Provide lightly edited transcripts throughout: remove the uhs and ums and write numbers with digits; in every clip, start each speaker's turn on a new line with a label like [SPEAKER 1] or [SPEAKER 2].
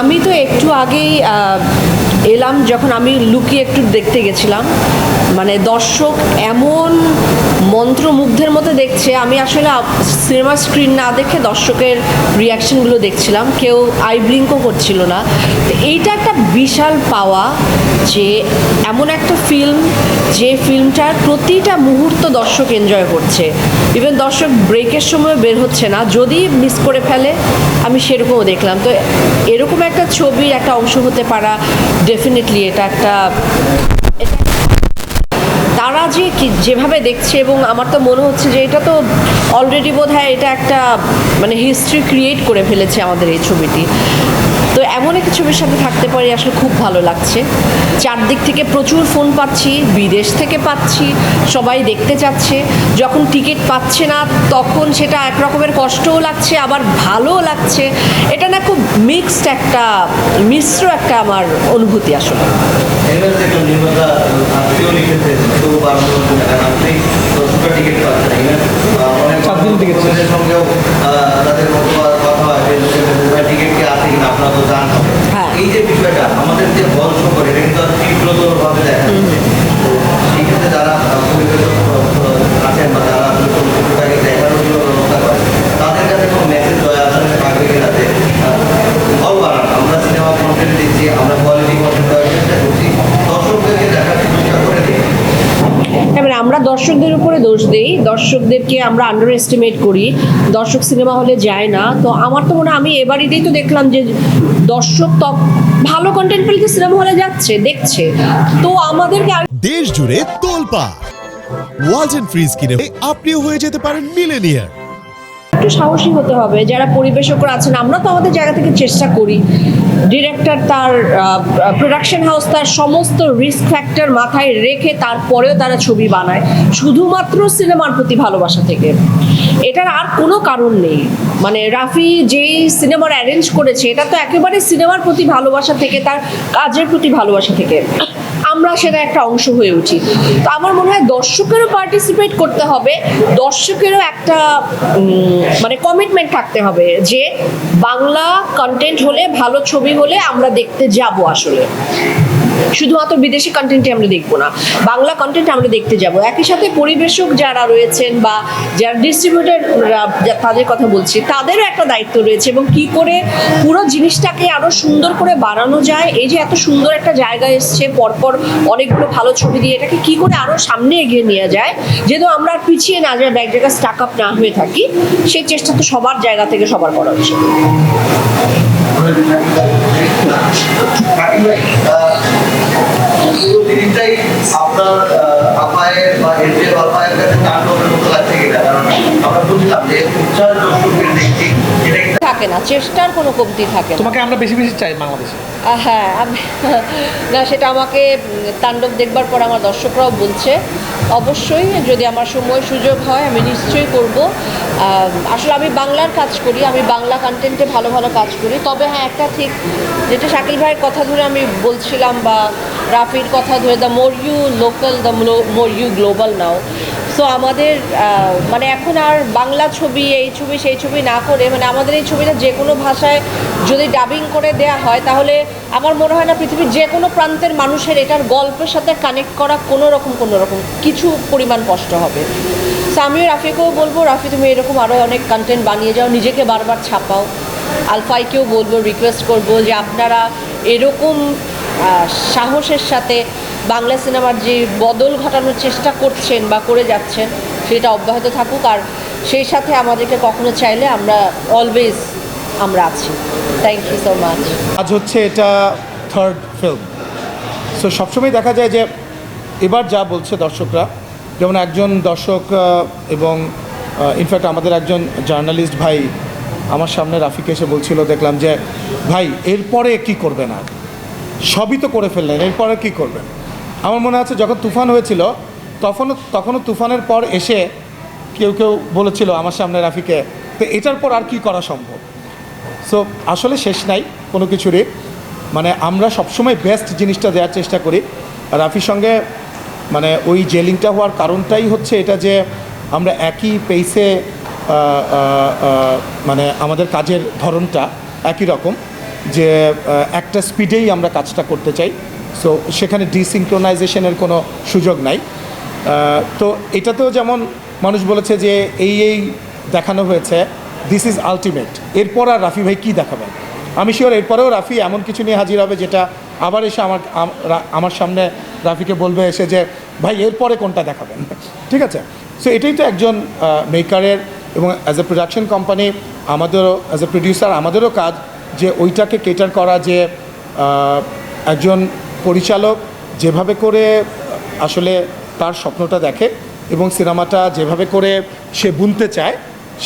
[SPEAKER 1] আমি তো একটু আগেই এলাম, যখন আমি লুকিয়ে একটু দেখতে গেছিলাম, মানে দর্শক এমন মন্ত্রমুগ্ধের মতো দেখছে, আমি আসলে সিনেমা স্ক্রিন না দেখে দর্শকের রিয়াকশনগুলো দেখছিলাম, কেউ আই ব্লিঙ্কও করছিল না। তো এইটা একটা বিশাল পাওয়া যে এমন একটা ফিল্ম, যে ফিল্মটার প্রতিটা মুহূর্ত দর্শক এনজয় করছে। ইভেন দর্শক ব্রেকের সময় বের হচ্ছে না, যদি মিস করে ফেলে আমি সেরকমও দেখলাম। তো এরকম একটা ছবির একটা অংশ হতে পারা, ডেফিনেটলি এটা একটা তারা যে যেভাবে দেখছে, এবং আমার তো মনে হচ্ছে যে এটা তো অলরেডি বোধহয় এটা একটা মানে হিস্ট্রি ক্রিয়েট করে ফেলেছে আমাদের এই ছবিটি। তো এমন একটা ছবির সাথে থাকতে পারি আসলে খুব ভালো লাগছে। চারদিক থেকে প্রচুর ফোন পাচ্ছি, বিদেশ থেকে পাচ্ছি, সবাই দেখতে চাচ্ছে। যখন টিকিট পাচ্ছে না তখন সেটা এক রকমের কষ্টও লাগছে, আবার ভালোও লাগছে। এটা না খুব মিক্সড একটা মিশ্র একটা আমার অনুভূতি আসলে। হ্যাঁ,
[SPEAKER 2] এই যে বিষয়টা আমাদের যে বল সম্পর্ক, এটা কিন্তু তীব্রতর ভাবে দেখা যাচ্ছে। তো সেই ক্ষেত্রে যারা পরিবেশক আছেন বা যারা চলচ্চিত্রটাকে দেখানোর জন্য ব্যবস্থা করেন, তাদের কাছে কোনো মেসেজ দেওয়া আসলে নাগরিকের হাতে হল বানানো। আমরা সিনেমা কন্টেন্ট দিচ্ছি, আমরা কোয়ালিটি কন্টেন্ট দেওয়ার চেষ্টা করছি, দর্শকদেরকে দেখার চেষ্টা করে দিই।
[SPEAKER 1] এবার আমরা দর্শকদের উপরে দোষ দেই, দর্শকদেরকে আমরা আন্ডার এস্টিমেট করি, দর্শক সিনেমা হলে যায় না। তো আমার তো মনে হয়, আমি এবারেই তো দেখলাম যে দর্শক তো ভালো কন্টেন্ট পেলে তো সিনেমা হলে যাচ্ছে, দেখছে। তো আমাদেরকে
[SPEAKER 3] দেশ জুড়ে তোলপাড় ওয়ালটন ফ্রিজ কিনে আপনিও হয়ে যেতে পারেন মিলেনিয়ার।
[SPEAKER 1] একটু সাহসী হতে হবে যারা পরিবেশকরা আছেন। আমরা তো আমাদের জায়গা থেকে চেষ্টা করি, ডিরেক্টর তার প্রোডাকশন হাউস তার সমস্ত রিস্ক ফ্যাক্টর মাথায় রেখে তারপরেও তারা ছবি বানায় শুধুমাত্র সিনেমার প্রতি ভালোবাসা থেকে। এটার আর কোনো কারণ নেই। মানে রাফি যেই সিনেমার অ্যারেঞ্জ করেছে, এটা তো একেবারে সিনেমার প্রতি ভালোবাসা থেকে, তার কাজের প্রতি ভালোবাসা থেকে আমরা সেটা একটা অংশ হয়ে উঠি। তো আমার মনে হয় দর্শকেরও পার্টিসিপেট করতে হবে, দর্শকেরও একটা মানে কমিটমেন্ট থাকতে হবে যে বাংলা কন্টেন্ট হলে, ভালো ছবি হলে আমরা দেখতে যাব। আসলে শুধুমাত্র বিদেশি কন্টেন্টে আমরা দেখবো না, বাংলা কন্টেন্ট আমরা দেখতে যাব। একই সাথে পরিবেশক যারা রয়েছেন বা যারা ডিস্ট্রিবিউটর, তাদের কথা বলছি, তাদেরও একটা দায়িত্ব রয়েছে, এবং কি করে পুরো জিনিসটাকে আরো সুন্দর করে বানানো যায়। এই যে এত সুন্দর একটা জায়গা এসছে, পরপর অনেকগুলো ভালো ছবি দিয়ে এটাকে কি করে আরো সামনে এগিয়ে নিয়ে যায়, যেহেতু আমরা আর পিছিয়ে না যায়, এক জায়গায় স্টাক আপ না হয়ে থাকি, সেই চেষ্টা তো সবার জায়গা থেকে সবার করা উচিত।
[SPEAKER 2] জিনিসটাই আপনার আপায়ের বা এর আপায়ের কাছে তাণ্ডবের মতো লাগছে কিনা? কারণ আমরা বুঝলাম যে উচ্চার দর্শকের দিকটি এটা
[SPEAKER 1] থাকে না, চেষ্টার কোনো কমতি থাকে না।
[SPEAKER 4] তোমাকে আমরা বেশি বেশি চাই বাংলাদেশে।
[SPEAKER 1] হ্যাঁ, না সেটা আমাকে তাণ্ডব দেখবার পর আমার দর্শকরাও বলছে। অবশ্যই যদি আমার সময় সুযোগ হয় আমি নিশ্চয়ই করব। আসলে আমি বাংলার কাজ করি, আমি বাংলা কন্টেন্টে ভালো ভালো কাজ করি। তবে হ্যাঁ, একটা ঠিক, যেটা শাকিল ভাইয়ের কথা ধরে আমি বলছিলাম, বা রাফির কথা ধরে, the more you local the more you global now. So আমাদের মানে এখন আর বাংলা ছবি, এই ছবি সেই ছবি না করে, মানে আমাদের এই ছবিটা যে কোনো ভাষায় যদি ডাবিং করে দেয়া হয়, তাহলে আমার মনে হয় না পৃথিবীর যে কোনো প্রান্তের মানুষের এটার গল্পের সাথে কানেক্ট করা কোনো রকম কিছু পরিমাণ কষ্ট হবে। সো আমিও রাফিকেও বলবো, রাফি তুমি এরকম আরও অনেক কন্টেন্ট বানিয়ে যাও, নিজেকে বারবার ছাপাও। আলফাইকেও বলবো, রিকোয়েস্ট করবো যে আপনারা এরকম সাহসের সাথে বাংলা সিনেমার যে বদল ঘটানোর চেষ্টা করছেন বা করে যাচ্ছেন, সেটা অব্যাহত থাকুক। আর সেই সাথে আমাদেরকে কখনো চাইলে আমরা অলওয়েজ আমরা আছি। Thank you so much.
[SPEAKER 4] আজ হচ্ছে এটা থার্ড ফিল্ম। সো সবসময় দেখা যায় যে এবার যা বলছে দর্শকরা, যেমন একজন দর্শক এবং ইনফ্যাক্ট আমাদের একজন জার্নালিস্ট ভাই আমার সামনে রাফিকে এসে বলছিল, দেখলাম যে ভাই এরপরে কি করবেন, আর সবই তো করে ফেললেন, এরপরে কি করবেন। আমার মনে আছে যখন তুফান হয়েছিল তখনও তুফানের পর এসে কেউ বলেছিল আমার সামনে রাফিকে, তো এটার পর আর কি করা সম্ভব। সো আসলে শেষ নাই কোনো কিছুরই, মানে আমরা সবসময় বেস্ট জিনিসটা দেওয়ার চেষ্টা করি। রাফির সঙ্গে মানে ওই জেলিংটা হওয়ার কারণটাই হচ্ছে এটা যে আমরা একই পেসে মানে আমাদের কাজের ধরনটা একই রকম, যে একটা স্পিডেই আমরা কাজটা করতে চাই। সো সেখানে ডিসিনক্রোনাইজেশনের কোনো সুযোগ নাই। তো এটাতেও যেমন মানুষ বলেছে যে এই দেখানো হয়েছে, দিস ইজ আলটিমেট, এরপর আর রাফি ভাই কী দেখাবেন। আমি শিওর এরপরেও রাফি এমন কিছু নিয়ে হাজির হবে যেটা আবার এসে আমার সামনে রাফিকে বলবে এসে যে ভাই এরপরে কোনটা দেখাবেন। ঠিক আছে, সো এটাই তো একজন মেকারের এবং অ্যাজ এ প্রোডাকশন কোম্পানি আমাদেরও, অ্যাজ এ প্রডিউসার আমাদেরও কাজ যে ওইটাকে কেটার করা, যে একজন পরিচালক যেভাবে করে আসলে তার স্বপ্নটা দেখে এবং সিনেমাটা যেভাবে করে সে বুনতে চায়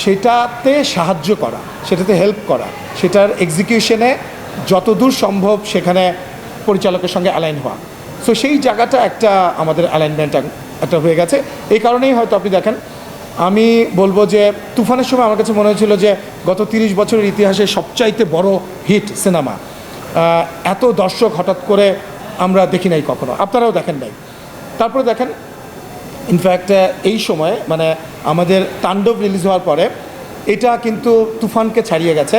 [SPEAKER 4] সেটাতে সাহায্য করা, সেটাতে হেল্প করা, সেটার এক্সিকিউশনে যতদূর সম্ভব সেখানে পরিচালকের সঙ্গে অ্যালাইন হওয়া। সো সেই জায়গাটা একটা আমাদের অ্যালাইনমেন্ট একটা হয়ে গেছে। এই কারণেই হয়তো আপনি দেখেন, আমি বলবো যে তুফানের সময় আমার কাছে মনে হয়েছিল যে গত 30 বছরের ইতিহাসে সবচাইতে বড় হিট সিনেমা। এত দর্শক হঠাৎ করে আমরা দেখি নাই কখনো, আপনারাও দেখেন নাই। তারপরে দেখেন ইনফ্যাক্ট এই সময় মানে আমাদের তাণ্ডব রিলিজ হওয়ার পরে এটা কিন্তু তুফানকে ছাড়িয়ে গেছে।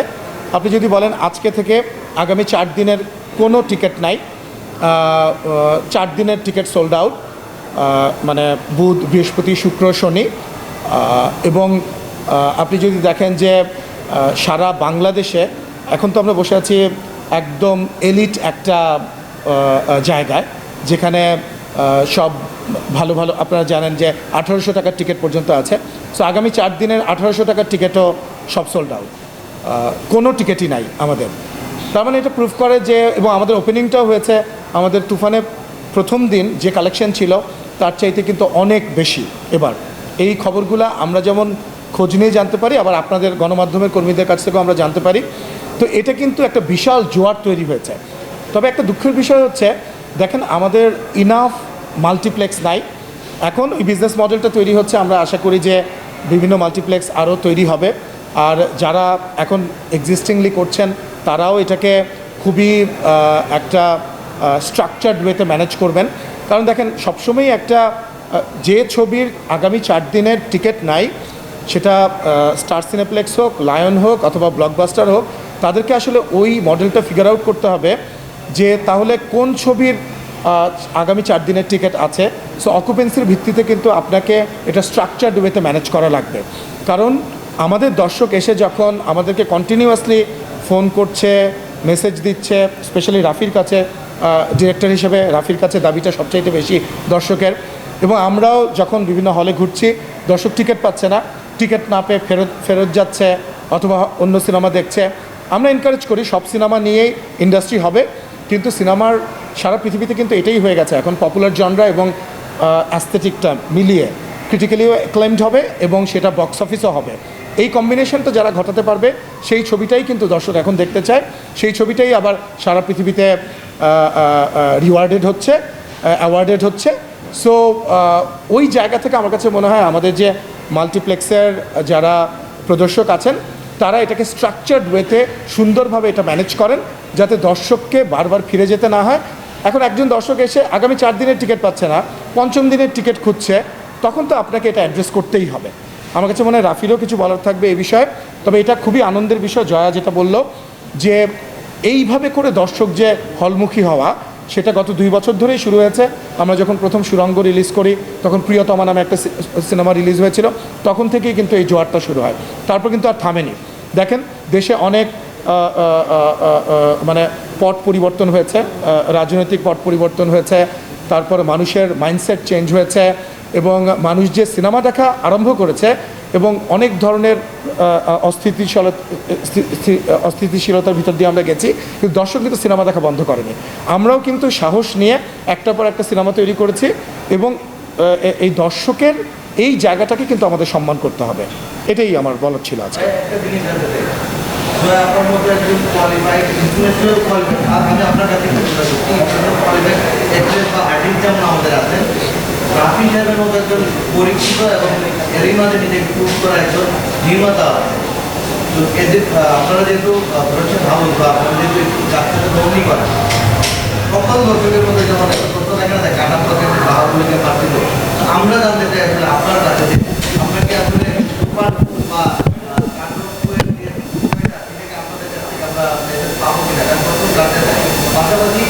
[SPEAKER 4] আপনি যদি বলেন আজকে থেকে আগামী 4 দিনের কোনো টিকিট নাই, 4 দিনের টিকিট সোল্ড আউট, মানে বুধ, বৃহস্পতি, শুক্র, শনি। এবং আপনি যদি দেখেন যে সারা বাংলাদেশে এখন তো আমরা বসে আছি একদম এলিট একটা জায়গায়, যেখানে সব ভালো ভালো, আপনারা জানেন যে 1800 টাকার টিকিট পর্যন্ত আছে। সো আগামী 4 দিনের 1800 টাকার টিকিটও সব সোল্ড আউট, কোনো টিকিটই নাই আমাদের। তার মানে এটা প্রুফ করে যে, এবং আমাদের ওপেনিংটাও হয়েছে, আমাদের তুফানের প্রথম দিন যে কালেকশন ছিল তার চাইতে কিন্তু অনেক বেশি। এবার এই খবরগুলো আমরা যেমন খোঁজ নিয়ে জানতে পারি, আবার আপনাদের গণমাধ্যমের কর্মীদের কাছ থেকেও আমরা জানতে পারি। তো এটা কিন্তু একটা বিশাল জোয়ার তৈরি হয়েছে। তবে একটা দুঃখের বিষয় হচ্ছে, দেখেন আমাদের ইনাফ মাল্টিপ্লেক্স নাই। এখন ওই বিজনেস মডেলটা তৈরি হচ্ছে, আমরা আশা করি যে বিভিন্ন মাল্টিপ্লেক্স আরও তৈরি হবে। আর যারা এখন এক্সিস্টিংলি করছেন তারাও এটাকে খুবই একটা স্ট্রাকচার্ড ওয়েতে ম্যানেজ করবেন। কারণ দেখেন সবসময়ই একটা যে ছবির আগামী 4 দিনের টিকিট নাই, সেটা স্টার সিনেপ্লেক্স হোক, লায়ন হোক অথবা ব্লকবাস্টার হোক, তাদেরকে আসলে ওই মডেলটা ফিগার আউট করতে হবে যে তাহলে কোন ছবির আগামী 4 দিনের টিকিট আছে। সো অকুপেন্সির ভিত্তিতে কিন্তু আপনাকে এটা স্ট্রাকচার্ড ওয়েতে ম্যানেজ করা লাগবে। কারণ আমাদের দর্শক এসে যখন আমাদেরকে কন্টিনিউয়াসলি ফোন করছে, মেসেজ দিচ্ছে, স্পেশালি রাফির কাছে, ডিরেক্টর হিসেবে রাফির কাছে দাবিটা সবচাইতে বেশি দর্শকের। এবং আমরাও যখন বিভিন্ন হলে ঘুরছি, দর্শক টিকিট পাচ্ছে না, টিকিট না পেয়ে ফেরত যাচ্ছে অথবা অন্য সিনেমা দেখছে। আমরা এনকারেজ করি সব সিনেমা নিয়েই ইন্ডাস্ট্রি হবে, কিন্তু সিনেমার সারা পৃথিবীতে কিন্তু এটাই হয়ে গেছে এখন, পপুলার জনরা এবং অ্যাস্থেটিকটা মিলিয়ে ক্রিটিক্যালিও অ্যাক্লেমড হবে এবং সেটা বক্স অফিসও হবে। এই কম্বিনেশনটা যারা ঘটাতে পারবে সেই ছবিটাই কিন্তু দর্শক এখন দেখতে চায়, সেই ছবিটাই আবার সারা পৃথিবীতে রিওয়ার্ডেড হচ্ছে, অ্যাওয়ার্ডেড হচ্ছে। সো ওই জায়গা থেকে আমার কাছে মনে হয় আমাদের যে মাল্টিপ্লেক্সের যারা প্রদর্শক আছেন তারা এটাকে স্ট্রাকচার্ড ওয়েতে সুন্দরভাবে এটা ম্যানেজ করেন, যাতে দর্শককে বারবার ফিরে যেতে না হয়। এখন একজন দর্শক এসে আগামী 4 দিনের টিকিট পাচ্ছে না, 5ম দিনের টিকিট খুঁজছে, তখন তো আপনাকে এটা অ্যাড্রেস করতেই হবে। আমার কাছে মনে হয় রাফিরও কিছু বলার থাকবে এই বিষয়ে। তবে এটা খুবই আনন্দের বিষয়, জয়া যেটা বলল যে এইভাবে করে দর্শক যে হলমুখী হওয়া, সেটা গত 2 বছর ধরেই শুরু হয়েছে। আমরা যখন প্রথম সুরঙ্গ রিলিজ করি তখন প্রিয়তমা নামে একটা সিনেমা রিলিজ হয়েছিল, তখন থেকেই কিন্তু এই জোয়ারটা শুরু হয়, তারপর কিন্তু আর থামেনি। দেখেন দেশে অনেক মানে পট পরিবর্তন হয়েছে, রাজনৈতিক পট পরিবর্তন হয়েছে, তারপর মানুষের মাইন্ডসেট চেঞ্জ হয়েছে এবং মানুষ যে সিনেমা দেখা আরম্ভ করেছে এবং অনেক ধরনের অস্থিতিশীলতার ভিতর দিয়ে আমরা গেছি, কিন্তু দর্শক কিন্তু সিনেমা দেখা বন্ধ করেনি। আমরাও কিন্তু সাহস নিয়ে একটার পর একটা সিনেমা তৈরি করেছি এবং এই দর্শকের এই জায়গাটাকে কিন্তু আমাদের সম্মান করতে হবে। এটাই আমার বলার ছিল আজকে।
[SPEAKER 2] একটা জিনিস জানতে চাই, আপনার মধ্যে একজন কোয়ালিফাইড ইন্টারন্যাশনাল কোয়ালিফাইড, আমি আপনার কাছে ইন্টারন্যাশনাল কোয়ালিফাইড অ্যাক্ট্রেস বা আর্টিস্ট যেমন আমাদের আছেন, রাফি সাহেবের মতো একজন পরীক্ষিত এবং এরই মাঝে নিজেকে প্রুভ করা একজন নির্মাতা আছে। তো এদের আপনারা যেহেতু প্রোডাকশন হাউস বা আপনারা যেহেতু যাত্রাটা গ্রহণই করেন, সকল দর্শকের মধ্যে যেমন একটা প্রশ্ন থাকে না, কাটা প্রকাশের বাহাগুলিকে পাঠিত, আমরা জানতে চাই আসলে আপনার কাছে যে আপনাকে আসলে সুপার বা পাবো কিনা, পাশাপাশি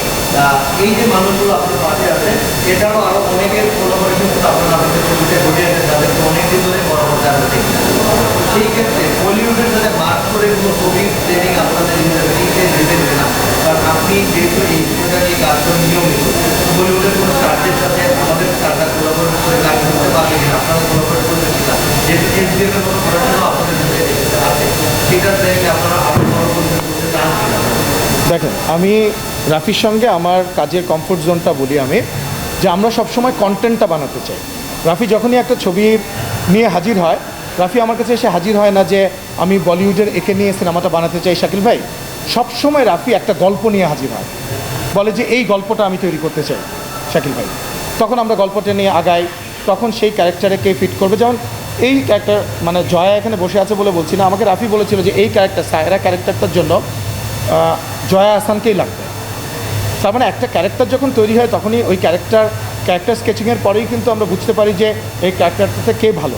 [SPEAKER 2] এই যে মানুষগুলো আপনার পাশে আছে এছাড়াও আরো অনেকের কোলাবোরেশন কিন্তু আপনারা আমাদের ছবিতে ঘটিয়েছেন যাদেরকে অনেকদিন ধরে পরামর্শ আমরা দেখি সেই ক্ষেত্রে বলিউডের সাথে মার্ক করে কোনো ছবির ট্রেনিং আপনাদের ইউনিভার্সিটিতে দিতে দেবে না কারণ আপনি যেহেতু এই বিষয়টা নিয়ে কাজ করেন নিয়মিত বলিউডের কোনো স্টারদের সাথে আমাদের স্টাররা কোলাবোরেট করে কাজ করতে পারবে কিনা আপনারা কোলাবোরেট করবেন কিনা যেহেতু এসডিএফ এর কোনো পড়াশোনা আপনাদের মধ্যে আছে সেটার জায়গায় আপনারা আপনি কোলাবোরেট করতে চান কিনা?
[SPEAKER 4] দেখেন, আমি রাফির সঙ্গে আমার কাজের কমফোর্ট জোনটা বলি আমি, যে আমরা সবসময় কন্টেন্টটা বানাতে চাই। রাফি যখনই একটা ছবি নিয়ে হাজির হয়, রাফি আমার কাছে এসে হাজির হয় না যে আমি বলিউডের একে নিয়ে সিনেমাটা বানাতে চাই শাকিল ভাই। সবসময় রাফি একটা গল্প নিয়ে হাজির হয়, বলে যে এই গল্পটা আমি তৈরি করতে চাই শাকিল ভাই। তখন আমরা গল্পটা নিয়ে আগাই, তখন সেই ক্যারেক্টারে কে ফিট করবে। যেমন এই ক্যারেক্টার, মানে জয়া এখানে বসে আছে বলে বলছি না, আমাকে রাফি বলেছিল যে এই ক্যারেক্টার সায়রা ক্যারেক্টারটার জন্য জয়া আহসানকেই লাগবে। তার মানে একটা ক্যারেক্টার যখন তৈরি হয় তখনই ওই ক্যারেক্টার স্কেচিংয়ের পরেই কিন্তু আমরা বুঝতে পারি যে এই ক্যারেক্টারটাতে কে ভালো।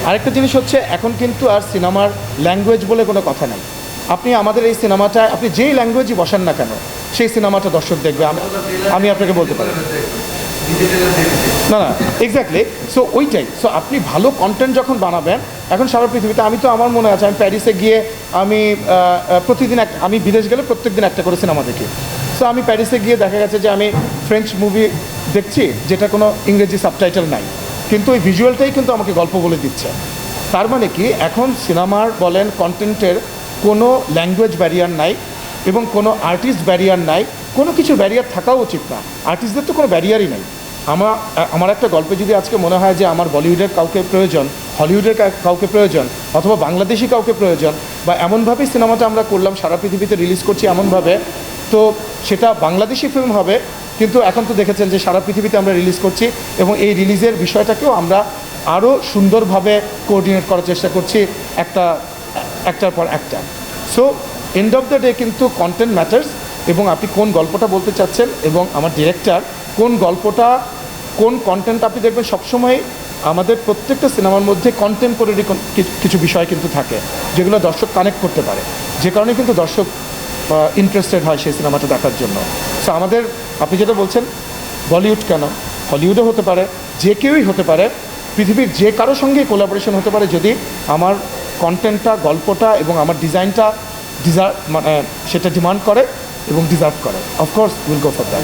[SPEAKER 4] আরেকটা জিনিস হচ্ছে, এখন কিন্তু আর সিনেমার ল্যাঙ্গুয়েজ বলে কোনো কথা নেই। আপনি আমাদের এই সিনেমাটায় আপনি যেই ল্যাঙ্গুয়েজই বসান না কেন, সেই সিনেমাটা দর্শক দেখবে, আমি আপনাকে বলতে পারি। না না, এক্স্যাক্টলি। সো ওইটাই। সো আপনি ভালো কন্টেন্ট যখন বানাবেন, এখন সারা পৃথিবীতে, আমি তো আমার মনে আছে আমি প্যারিসে গিয়ে আমি প্রতিদিন আমি বিদেশ গেলে প্রত্যেকদিন একটা করে সিনেমা দেখি। সো আমি প্যারিসে গিয়ে দেখা গেছে যে আমি ফ্রেঞ্চ মুভি দেখছি যেটা কোনো ইংরেজি সাবটাইটেল নাই, কিন্তু ওই ভিজুয়ালটাই কিন্তু আমাকে গল্প বলে দিচ্ছে। তার মানে কি, এখন সিনেমার বলেন কন্টেন্টের কোনো ল্যাঙ্গুয়েজ ব্যারিয়ার নাই এবং কোনো আর্টিস্ট ব্যারিয়ার নাই, কোনো কিছু ব্যারিয়ার থাকাও উচিত না। আর্টিস্টদের তো কোনো ব্যারিয়ারই নেই। আমার একটা গল্পে যদি আজকে মনে হয় যে আমার বলিউডের কাউকে প্রয়োজন, হলিউডের কাউকে প্রয়োজন, অথবা বাংলাদেশি কাউকে প্রয়োজন, বা এমনভাবেই সিনেমাটা আমরা করলাম সারা পৃথিবীতে রিলিজ করছি এমনভাবে, তো সেটা বাংলাদেশি ফিল্ম হবে। কিন্তু এখন তো দেখেছেন যে সারা পৃথিবীতে আমরা রিলিজ করছি এবং এই রিলিজের বিষয়টাকেও আমরা আরও সুন্দরভাবে কোঅর্ডিনেট করার চেষ্টা করছি একটার পর একটা। So end of the day কিন্তু কন্টেন্ট ম্যাটার্স, এবং আপনি কোন গল্পটা বলতে চাচ্ছেন এবং আমার ডিরেক্টর কোন গল্পটা, কোন কন্টেন্ট, আপনি দেখবেন সবসময় আমাদের প্রত্যেকটা সিনেমার মধ্যে কন্টেম্পোরারি কিছু বিষয় কিন্তু থাকে যেগুলো দর্শক কানেক্ট করতে পারে, যে কারণে কিন্তু দর্শক ইন্টারেস্টেড হয় সেই সিনেমাটা দেখার জন্য। সো আমাদের, আপনি যেটা বলছেন বলিউড কেন, হলিউডও হতে পারে, যে কেউই হতে পারে, পৃথিবীর যে কারো সঙ্গেই কোলাবোরেশন হতে পারে যদি আমার কন্টেন্টটা, গল্পটা এবং আমার ডিজাইনটা মানে সেটা ডিমান্ড করে এবং ডিজার্ভ করে। Of course will go for that.